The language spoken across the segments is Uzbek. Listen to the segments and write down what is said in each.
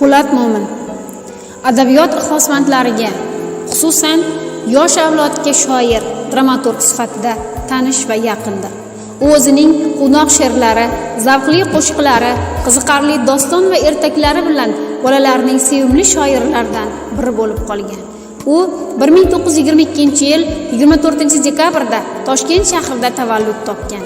Po'lat Mo'min adabiyot ixlosmandlariga, xususan yosh avlodga shoir, dramaturg sifatida tanish va yaqindir. U o'zining quvnoq she'rlari, zavqli qo'shiqlari, qiziqarli doston va ertaklari bilan bolalarning sevimli shoirlaridan biri bo'lib qolgan. U 1922-yil 24-dekabrda Toshkent shahrida tavallud topgan.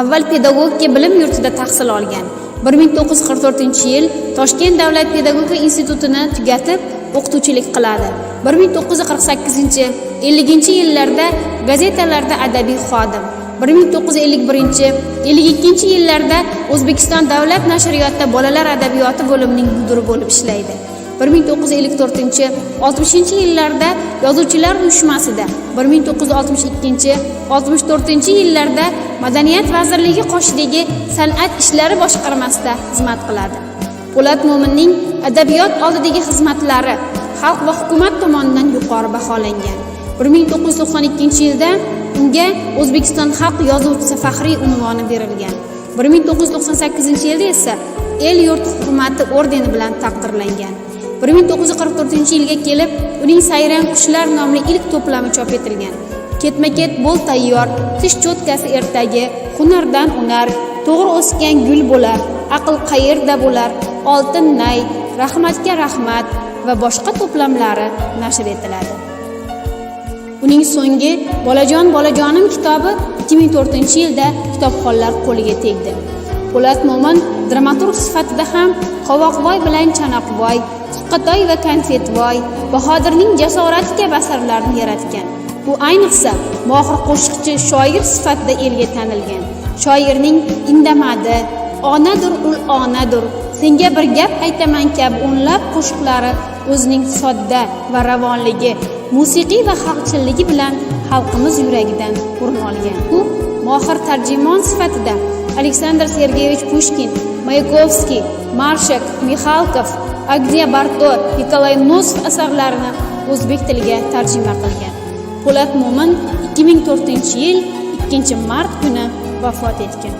Avval pedagogika bilim yurtida tahsil olgan. 1944-yil Toshkent davlat pedagogika institutini tugatib, o'qituvchilik qiladi. 1948-50-yillarda gazetalarda adabiy xodim. 1951-52-yillarda O'zbekiston davlat nashriyotida bolalar adabiyoti bo'limining mudiri bo'lib ishlaydi. 1954-60-yillarda yozuvchilar uyushmasida, 1962-64-yillarda Madaniyat vazirligi qoshidagi san'at ishlari boshqarmasida xizmat qiladi. Po'lat Mo'minning adabiyot oldidagi xizmatlari xalq va hukumat tomonidan yuqori baholangan. 1992-yilda unga O'zbekiston xalq yozuvchisi faxriy unvoni berilgan. 1998-yilda esa El yurt hurmati ordeni bilan taqdirlangan. 1944-yilga kelib, uning Sayrang qushlar nomli ilk to'plami chop etilgan. Ketma-ket bo'l tayyor, tish cho'tkasi ertagi, hunardan unar, to'g'ri o'sgan gul bo'lar, aql qayerda bo'lar, oltin nay, rahmatga rahmat va boshqa to'plamlari nashr etiladi. Uning so'nggi Bolajon bolajonim kitobi 2004-yilda kitobxonlar qo'liga tegdi. Po'lat Mo'min dramaturg sifatida ham Qovoqboy bilan Chanoqboy, Suqqatoy va Konfetvoy, Bahodirning jasorati kabi asarlarni yaratgan. Bu ayniqsa mohir qo'shiqchi, shoir sifatida elga tanilgan. Shoirning Indamadi, Onadir ul onadir, Senga bir gap aytaman kabi o'nlab qo'shiqlari o'zining sodda va ravonligi, musiqiy va xalqchilligi bilan xalqimiz yuragidan o'rin olgan. U mohir tarjimon sifatida Aleksandr Sergeyevich Pushkin, Mayakovskiy, Marshak, Mixalkov, Agniya Barto, Nikolay Nosov asarlarini o'zbek tiliga tarjima qilgan. Po'lat Mo'min 2004-yil 2-mart kuni vafot etgan.